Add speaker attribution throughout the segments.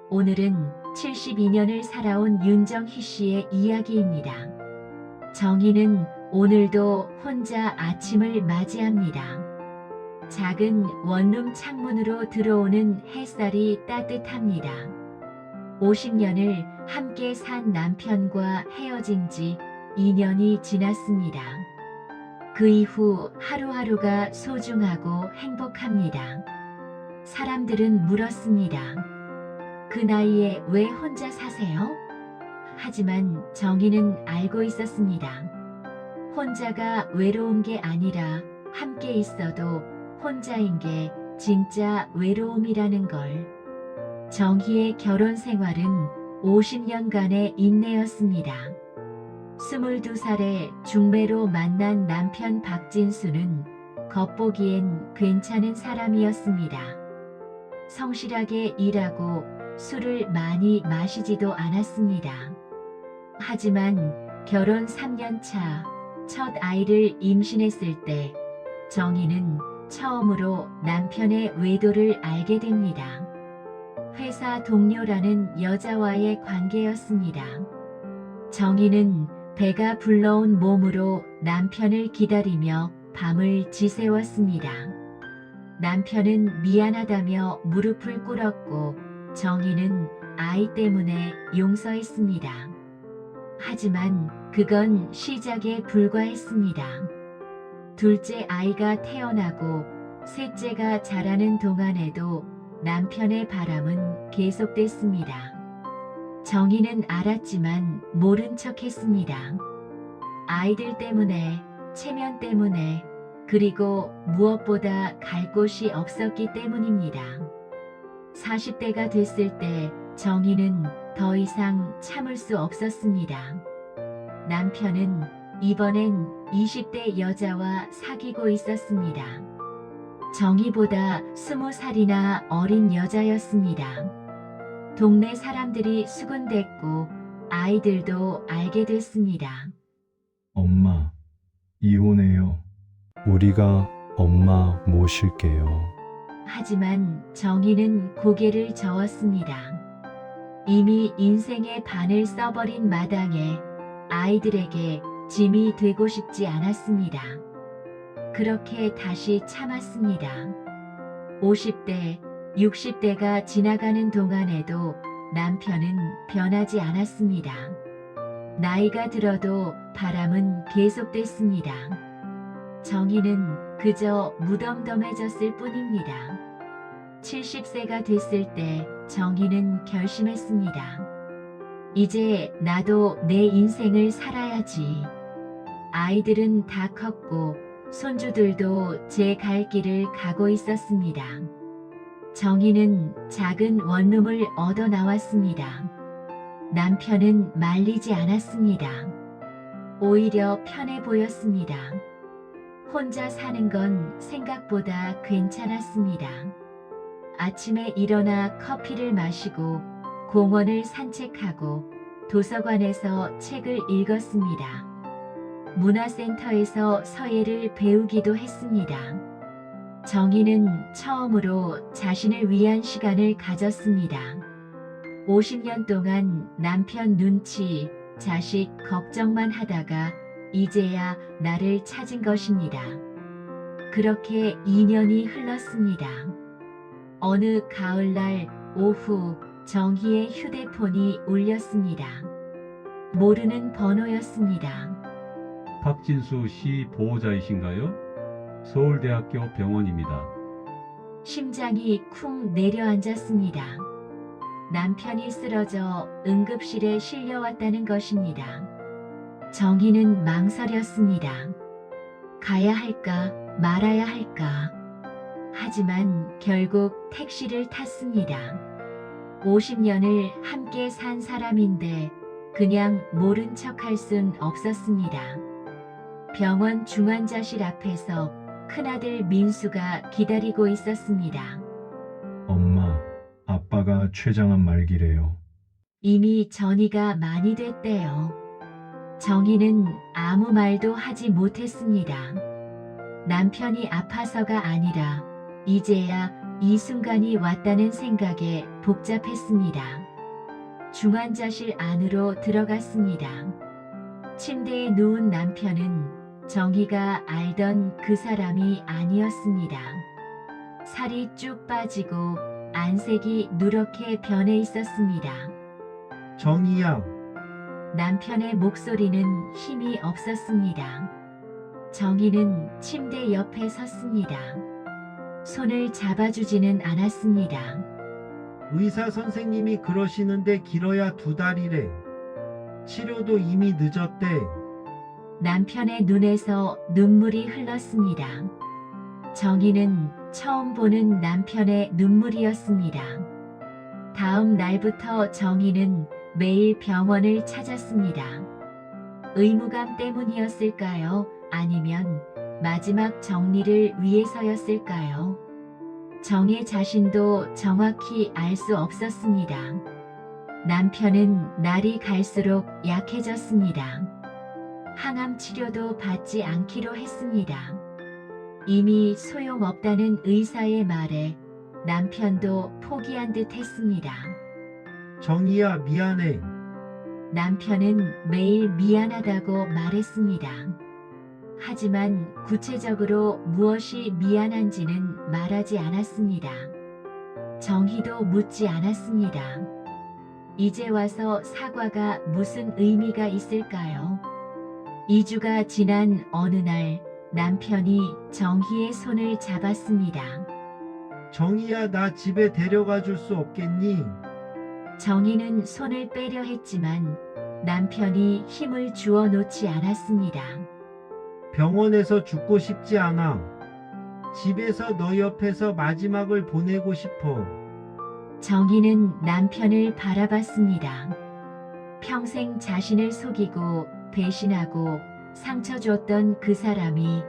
Speaker 1: 오늘은 72년을 살아온 윤정희 씨의 이야기입니다. 정희는 오늘도 혼자 아침을 맞이합니다. 작은 원룸 창문으로 들어오는 햇살이 따뜻합니다. 50년을 함께 산 남편과 헤어진 지 2년이 지났습니다. 그 이후 하루하루가 소중하고 행복합니다. 사람들은 물었습니다. 그 나이에 왜 혼자 사세요? 하지만 정희는 알고 있었습니다. 혼자가 외로운 게 아니라 함께 있어도 혼자인 게 진짜 외로움이라는 걸. 정희의 결혼 생활은 50년간의 인내였습니다. 22살에 중매로 만난 남편 박진수는 겉보기엔 괜찮은 사람이었습니다. 성실하게 일하고 술을 많이 마시지도 않았습니다. 하지만 결혼 3년 차 첫 아이를 임신했을 때 정희는 처음으로 남편의 외도를 알게 됩니다. 회사 동료라는 여자와의 관계였습니다. 정희는 배가 불러온 몸으로 남편을 기다리며 밤을 지새웠습니다. 남편은 미안하다며 무릎을 꿇었고 정희는 아이 때문에 용서했습니다. 하지만 그건 시작에 불과했습니다. 둘째 아이가 태어나고 셋째가 자라는 동안에도 남편의 바람은 계속됐습니다. 정희는 알았지만 모른 척했습니다. 아이들 때문에, 체면 때문에, 그리고 무엇보다 갈 곳이 없었기 때문입니다. 40대가 됐을 때 정희는 더 이상 참을 수 없었습니다. 남편은 이번엔 20대 여자와 사귀고 있었습니다. 정희보다 20살이나 어린 여자였습니다. 동네 사람들이 수군댔고 아이들도 알게 됐습니다.
Speaker 2: 엄마, 이혼해요. 우리가 엄마 모실게요.
Speaker 1: 하지만 정희는 고개를 저었습니다. 이미 인생의 반을 써버린 마당에 아이들에게 짐이 되고 싶지 않았습니다. 그렇게 다시 참았습니다. 50대, 60대가 지나가는 동안에도 남편은 변하지 않았습니다. 나이가 들어도 바람은 계속됐습니다. 정희는 그저 무덤덤해졌을 뿐입니다. 70세가 됐을 때 정희는 결심했습니다. 이제 나도 내 인생을 살아야지. 아이들은 다 컸고 손주들도 제 갈 길을 가고 있었습니다. 정희는 작은 원룸을 얻어 나왔습니다. 남편은 말리지 않았습니다. 오히려 편해 보였습니다. 혼자 사는 건 생각보다 괜찮았습니다. 아침에 일어나 커피를 마시고 공원을 산책하고 도서관에서 책을 읽었습니다. 문화센터에서 서예를 배우기도 했습니다. 정희는 처음으로 자신을 위한 시간을 가졌습니다. 50년 동안 남편 눈치, 자식 걱정만 하다가 이제야 나를 찾은 것입니다. 그렇게 2년이 흘렀습니다. 어느 가을날 오후 정희의 휴대폰이 울렸습니다. 모르는 번호였습니다.
Speaker 3: 박진수 씨 보호자이신가요? 서울대학교 병원입니다.
Speaker 1: 심장이 쿵 내려앉았습니다. 남편이 쓰러져 응급실에 실려왔다는 것입니다. 정희는 망설였습니다. 가야 할까 말아야 할까. 하지만 결국 택시를 탔습니다. 50년을 함께 산 사람인데 그냥 모른 척할 순 없었습니다. 병원 중환자실 앞에서 큰아들 민수가 기다리고 있었습니다.
Speaker 2: 엄마, 아빠가 췌장암 말기래요.
Speaker 1: 이미 전이가 많이 됐대요. 정희는 아무 말도 하지 못했습니다. 남편이 아파서가 아니라 이제야 이 순간이 왔다는 생각에 복잡했습니다. 중환자실 안으로 들어갔습니다. 침대에 누운 남편은 정희가 알던 그 사람이 아니었습니다. 살이 쭉 빠지고 안색이 누렇게 변해 있었습니다.
Speaker 4: 정희야,
Speaker 1: 남편의 목소리는 힘이 없었습니다. 정희는 침대 옆에 섰습니다. 손을 잡아주지는 않았습니다.
Speaker 4: 의사 선생님이 그러시는데 길어야 2달이래. 치료도 이미 늦었대.
Speaker 1: 남편의 눈에서 눈물이 흘렀습니다. 정희는 처음 보는 남편의 눈물이었습니다. 다음 날부터 정희는 매일 병원을 찾았습니다. 의무감 때문이었을까요? 아니면 마지막 정리를 위해서였을까요? 정희 자신도 정확히 알 수 없었습니다. 남편은 날이 갈수록 약해졌습니다. 항암 치료도 받지 않기로 했습니다. 이미 소용없다는 의사의 말에 남편도 포기한 듯 했습니다.
Speaker 4: 정희야, 미안해.
Speaker 1: 남편은 매일 미안하다고 말했습니다. 하지만 구체적으로 무엇이 미안한지는 말하지 않았습니다. 정희도 묻지 않았습니다. 이제 와서 사과가 무슨 의미가 있을까요? 2주가 지난 어느 날 남편이 정희의 손을 잡았습니다.
Speaker 4: 정희야, 나 집에 데려가 줄 수 없겠니?
Speaker 1: 정희는 손을 빼려 했지만 남편이 힘을 주어 놓지 않았습니다.
Speaker 4: 병원에서 죽고 싶지 않아. 집에서 너 옆에서 마지막을 보내고 싶어.
Speaker 1: 정희는 남편을 바라봤습니다. 평생 자신을 속이고 배신하고 상처 줬던 그 사람이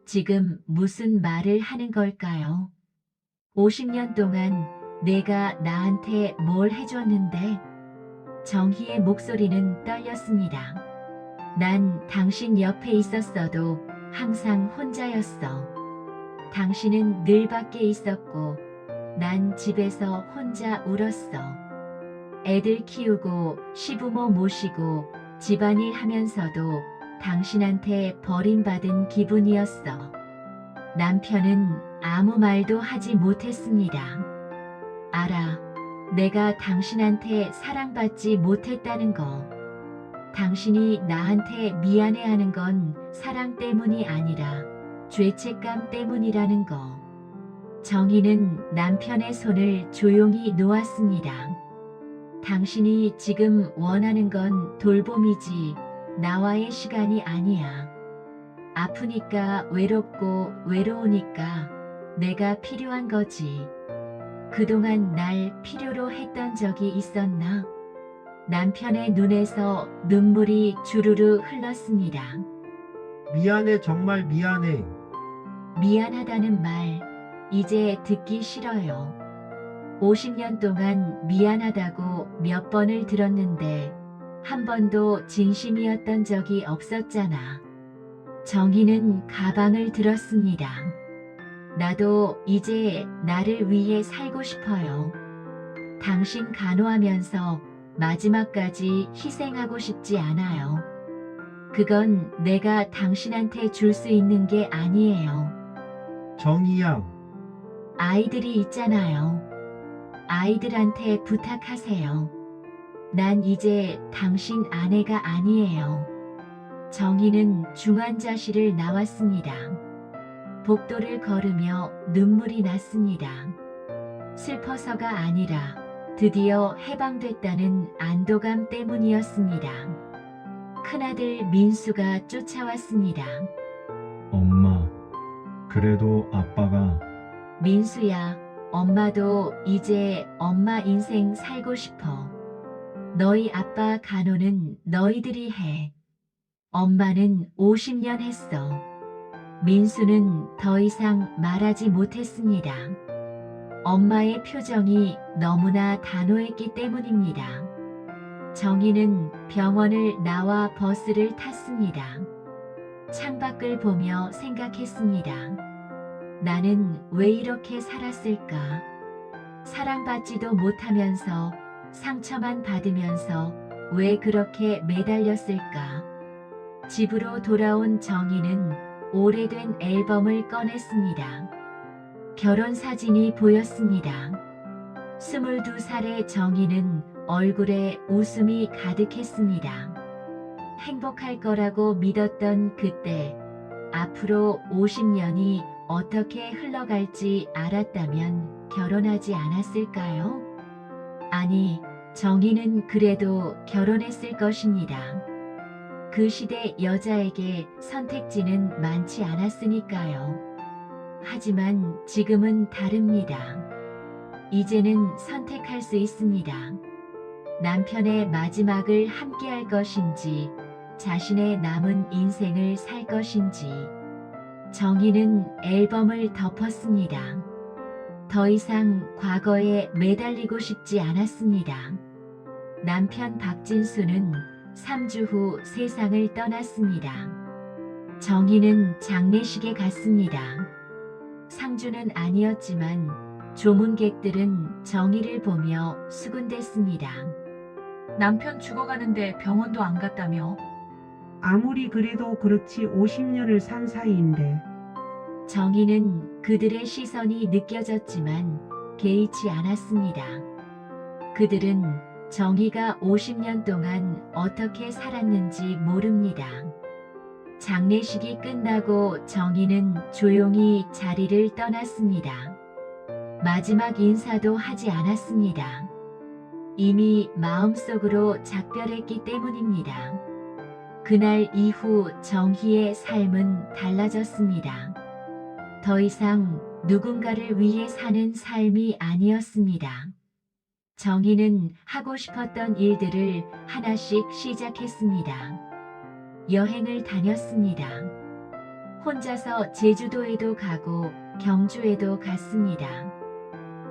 Speaker 1: 지금 무슨 말을 하는 걸까요? 50년 동안 내가 나한테 뭘 해줬는데? 정희의 목소리는 떨렸습니다. 난 당신 옆에 있었어도 항상 혼자였어. 당신은 늘 밖에 있었고 난 집에서 혼자 울었어. 애들 키우고 시부모 모시고 집안일 하면서도 당신한테 버림받은 기분이었어. 남편은 아무 말도 하지 못했습니다. 알아. 내가 당신한테 사랑받지 못했다는 거. 당신이 나한테 미안해하는 건 사랑 때문이 아니라 죄책감 때문이라는 거. 정희는 남편의 손을 조용히 놓았습니다. 당신이 지금 원하는 건 돌봄이지 나와의 시간이 아니야. 아프니까 외롭고 외로우니까 내가 필요한 거지. 그동안 날 필요로 했던 적이 있었나? 남편의 눈에서 눈물이 주르르 흘렀습니다.
Speaker 4: 미안해, 정말 미안해.
Speaker 1: 미안하다는 말, 이제 듣기 싫어요. 50년 동안 미안하다고 몇 번을 들었는데 한 번도 진심이었던 적이 없었잖아. 정희는 가방을 들었습니다. 나도 이제 나를 위해 살고 싶어요. 당신 간호하면서 마지막까지 희생하고 싶지 않아요. 그건 내가 당신한테 줄 수 있는 게 아니에요.
Speaker 4: 정희야,
Speaker 1: 아이들이 있잖아요. 아이들한테 부탁하세요. 난 이제 당신 아내가 아니에요. 정희는 중환자실을 나왔습니다. 복도를 걸으며 눈물이 났습니다. 슬퍼서가 아니라 드디어 해방됐다는 안도감 때문이었습니다. 큰아들 민수가 쫓아왔습니다.
Speaker 2: 엄마, 그래도 아빠가
Speaker 1: 민수야, 엄마도 이제 엄마 인생 살고 싶어. 너희 아빠 간호는 너희들이 해. 엄마는 50년 했어. 민수는 더 이상 말하지 못했습니다. 엄마의 표정이 너무나 단호했기 때문입니다. 정희는 병원을 나와 버스를 탔습니다. 창밖을 보며 생각했습니다. 나는 왜 이렇게 살았을까? 사랑받지도 못하면서 상처만 받으면서 왜 그렇게 매달렸을까? 집으로 돌아온 정희는 오래된 앨범을 꺼냈습니다. 결혼 사진이 보였습니다. 22살의 정희는 얼굴에 웃음이 가득했습니다. 행복할 거라고 믿었던 그때, 앞으로 50년이 어떻게 흘러갈지 알았다면 결혼하지 않았을까요? 아니, 정희는 그래도 결혼했을 것입니다. 그 시대 여자에게 선택지는 많지 않았으니까요. 하지만 지금은 다릅니다. 이제는 선택할 수 있습니다. 남편의 마지막을 함께할 것인지, 자신의 남은 인생을 살 것인지. 정희는 앨범을 덮었습니다. 더 이상 과거에 매달리고 싶지 않았습니다. 남편 박진수는 3주 후 세상을 떠났습니다. 정희는 장례식에 갔습니다. 상주는 아니었지만 조문객들은 정희를 보며 수군댔습니다.
Speaker 5: 남편 죽어가는데 병원도 안 갔다며.
Speaker 6: 아무리 그래도 그렇지 50년을 산 사이인데.
Speaker 1: 정희는 그들의 시선이 느껴졌지만 개의치 않았습니다. 그들은 정희가 50년 동안 어떻게 살았는지 모릅니다. 장례식이 끝나고 정희는 조용히 자리를 떠났습니다. 마지막 인사도 하지 않았습니다. 이미 마음속으로 작별했기 때문입니다. 그날 이후 정희의 삶은 달라졌습니다. 더 이상 누군가를 위해 사는 삶이 아니었습니다. 정희는 하고 싶었던 일들을 하나씩 시작했습니다. 여행을 다녔습니다. 혼자서 제주도에도 가고 경주에도 갔습니다.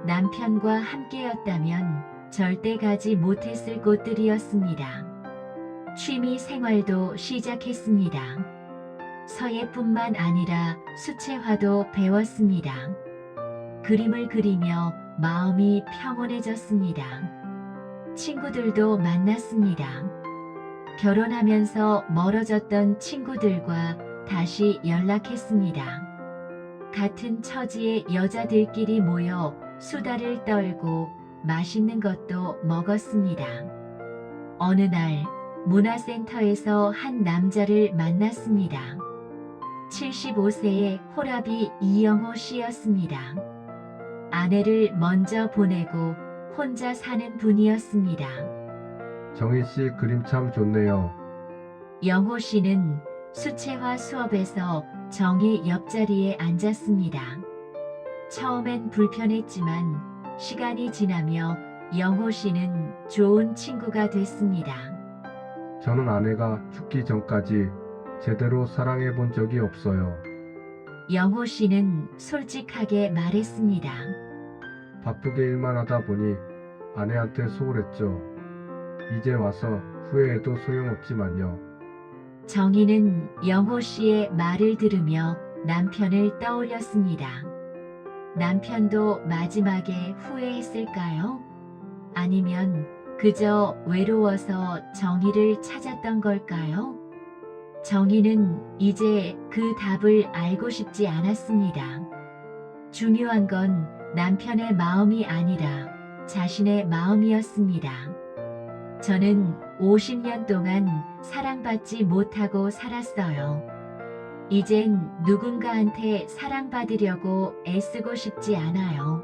Speaker 1: 남편과 함께였다면 절대 가지 못했을 곳들이었습니다. 취미 생활도 시작했습니다. 서예뿐만 아니라 수채화도 배웠습니다. 그림을 그리며 마음이 평온해졌습니다. 친구들도 만났습니다. 결혼하면서 멀어졌던 친구들과 다시 연락했습니다. 같은 처지의 여자들끼리 모여 수다를 떨고 맛있는 것도 먹었습니다. 어느 날 문화센터에서 한 남자를 만났습니다. 75세의 호라비 이영호 씨였습니다. 아내를 먼저 보내고 혼자 사는 분이었습니다.
Speaker 7: 정희 씨 그림 참 좋네요.
Speaker 1: 영호 씨는 수채화 수업에서 정희 옆자리에 앉았습니다. 처음엔 불편했지만 시간이 지나며 영호 씨는 좋은 친구가 됐습니다.
Speaker 7: 저는 아내가 죽기 전까지 제대로 사랑해 본 적이 없어요.
Speaker 1: 영호 씨는 솔직하게 말했습니다.
Speaker 7: 바쁘게 일만 하다 보니 아내한테 소홀했죠. 이제 와서 후회해도 소용없지만요.
Speaker 1: 정희는 영호 씨의 말을 들으며 남편을 떠올렸습니다. 남편도 마지막에 후회했을까요? 아니면 그저 외로워서 정희를 찾았던 걸까요? 정희는 이제 그 답을 알고 싶지 않았습니다. 중요한 건 남편의 마음이 아니라 자신의 마음이었습니다. 저는 50년 동안 사랑받지 못하고 살았어요. 이젠 누군가한테 사랑받으려고 애쓰고 싶지 않아요.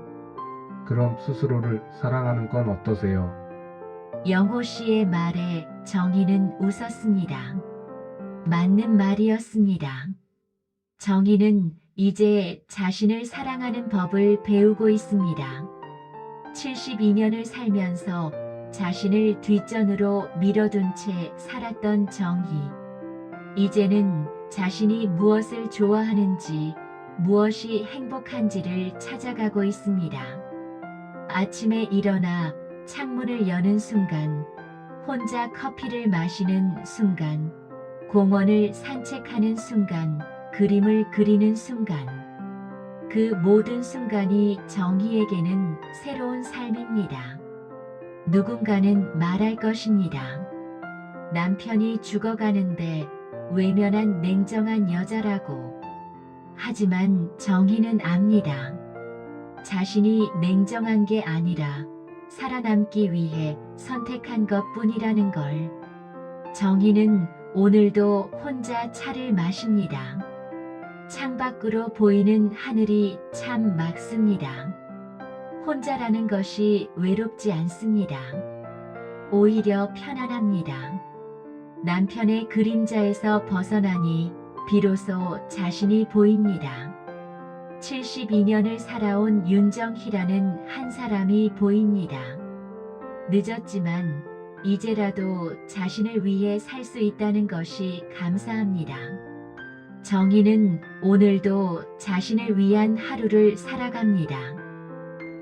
Speaker 7: 그럼 스스로를 사랑하는 건 어떠세요?
Speaker 1: 영호 씨의 말에 정희는 웃었습니다. 맞는 말이었습니다. 정희는 이제 자신을 사랑하는 법을 배우고 있습니다. 72년을 살면서 자신을 뒷전으로 밀어둔 채 살았던 정희. 이제는 자신이 무엇을 좋아하는지, 무엇이 행복한지를 찾아가고 있습니다. 아침에 일어나 창문을 여는 순간, 혼자 커피를 마시는 순간, 공원을 산책하는 순간, 그림을 그리는 순간, 그 모든 순간이 정희에게는 새로운 삶입니다. 누군가는 말할 것입니다. 남편이 죽어가는데 외면한 냉정한 여자라고. 하지만 정희는 압니다. 자신이 냉정한 게 아니라 살아남기 위해 선택한 것뿐이라는 걸. 정희는 오늘도 혼자 차를 마십니다. 창밖으로 보이는 하늘이 참 맑습니다. 혼자라는 것이 외롭지 않습니다. 오히려 편안합니다. 남편의 그림자에서 벗어나니 비로소 자신이 보입니다. 72년을 살아온 윤정희라는 한 사람이 보입니다. 늦었지만 이제라도 자신을 위해 살 수 있다는 것이 감사합니다. 정희는 오늘도 자신을 위한 하루를 살아갑니다.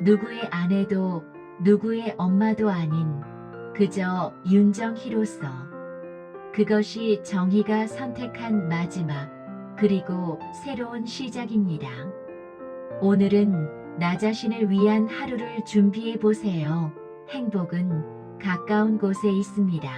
Speaker 1: 누구의 아내도 누구의 엄마도 아닌 그저 윤정희로서. 그것이 정희가 선택한 마지막 그리고 새로운 시작입니다. 오늘은 나 자신을 위한 하루를 준비해 보세요. 행복은 가까운 곳에 있습니다.